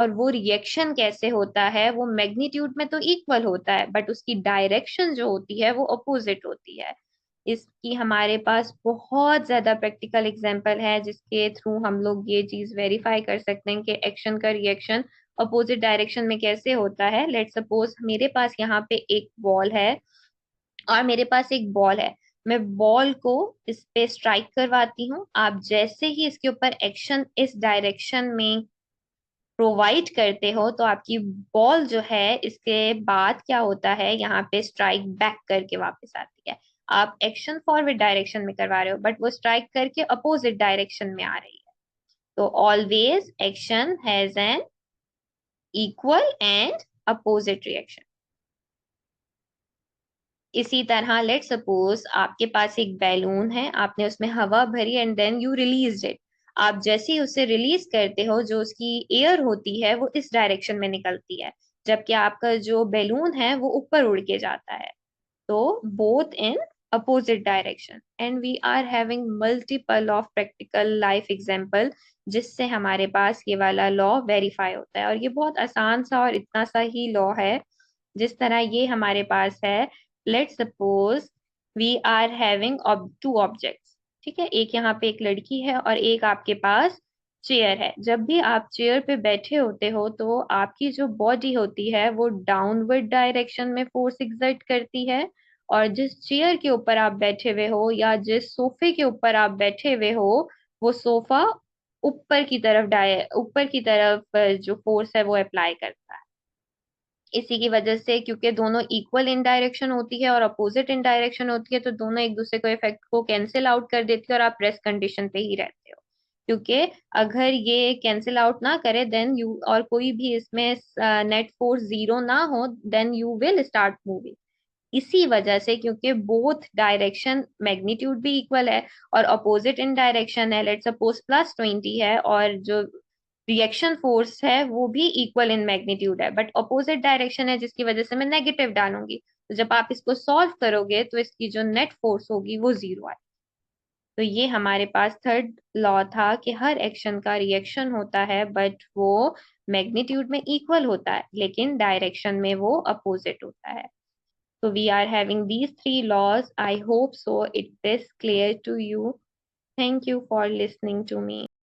और वो रिएक्शन कैसे होता है, वो मैग्नीट्यूड में तो इक्वल होता है बट उसकी डायरेक्शन जो होती है वो अपोजिट होती है। इसकी हमारे पास बहुत ज्यादा प्रैक्टिकल एग्जांपल है जिसके थ्रू हम लोग ये चीज वेरीफाई कर सकते हैं कि एक्शन का रिएक्शन अपोजिट डायरेक्शन में कैसे होता है। लेट सपोज मेरे पास यहाँ पे एक बॉल है और मेरे पास एक बॉल है। मैं बॉल को इस पे स्ट्राइक करवाती हूँ, आप जैसे ही इसके ऊपर एक्शन इस डायरेक्शन में प्रोवाइड करते हो तो आपकी बॉल जो है इसके बाद क्या होता है, यहाँ पे स्ट्राइक बैक करके वापस आती है। आप एक्शन फॉरवर्ड डायरेक्शन में करवा रहे हो बट वो स्ट्राइक करके अपोजिट डायरेक्शन में आ रही है। तो always action has an equal and opposite reaction. इसी तरह लेट सपोज आपके पास एक बैलून है, आपने उसमें हवा भरी and then you release it. आप जैसे ही उसे रिलीज करते हो जो उसकी एयर होती है वो इस डायरेक्शन में निकलती है, जबकि आपका जो बैलून है वो ऊपर उड़ के जाता है। तो both in opposite direction and we are having multiple of practical life example जिससे हमारे पास ये वाला लॉ वेरीफाई होता है। और ये बहुत आसान सा और इतना सा ही लॉ है। जिस तरह ये हमारे पास है, let suppose we are having two objects. ठीक है, एक यहाँ पे एक लड़की है और एक आपके पास चेयर है। जब भी आप चेयर पे बैठे होते हो तो आपकी जो बॉडी होती है वो डाउनवर्ड डायरेक्शन में फोर्स एक्सर्ट करती है, और जिस चेयर के ऊपर आप बैठे हुए हो या जिस सोफे के ऊपर आप बैठे हुए हो वो सोफा ऊपर की तरफ जो फोर्स है वो अप्लाई करता है। इसी की वजह से क्योंकि दोनों इक्वल इन डायरेक्शन होती है और अपोजिट इन डायरेक्शन होती है तो दोनों एक दूसरे को इफेक्ट को कैंसिल आउट कर देती है और आप रेस्ट कंडीशन पे ही रहते हो। क्योंकि अगर ये कैंसिल आउट ना करे देन यू, और कोई भी इसमें नेट फोर्स जीरो ना हो then you will start moving. इसी वजह से क्योंकि बोथ डायरेक्शन मैग्नीट्यूड भी इक्वल है और अपोजिट इन डायरेक्शन है, लेट सपोज +20 है, और जो रिएक्शन फोर्स है वो भी इक्वल इन मैग्नीट्यूड है बट अपोजिट डायरेक्शन है जिसकी वजह से मैं नेगेटिव डालूंगी। तो जब आप इसको सॉल्व करोगे तो इसकी जो नेट फोर्स होगी वो जीरो आए। तो ये हमारे पास थर्ड लॉ था कि हर एक्शन का रिएक्शन होता है बट वो मैग्नीट्यूड में इक्वल होता है लेकिन डायरेक्शन में वो अपोजिट होता है। So we are having these three laws. I hope so it is clear to you. Thank you for listening to me.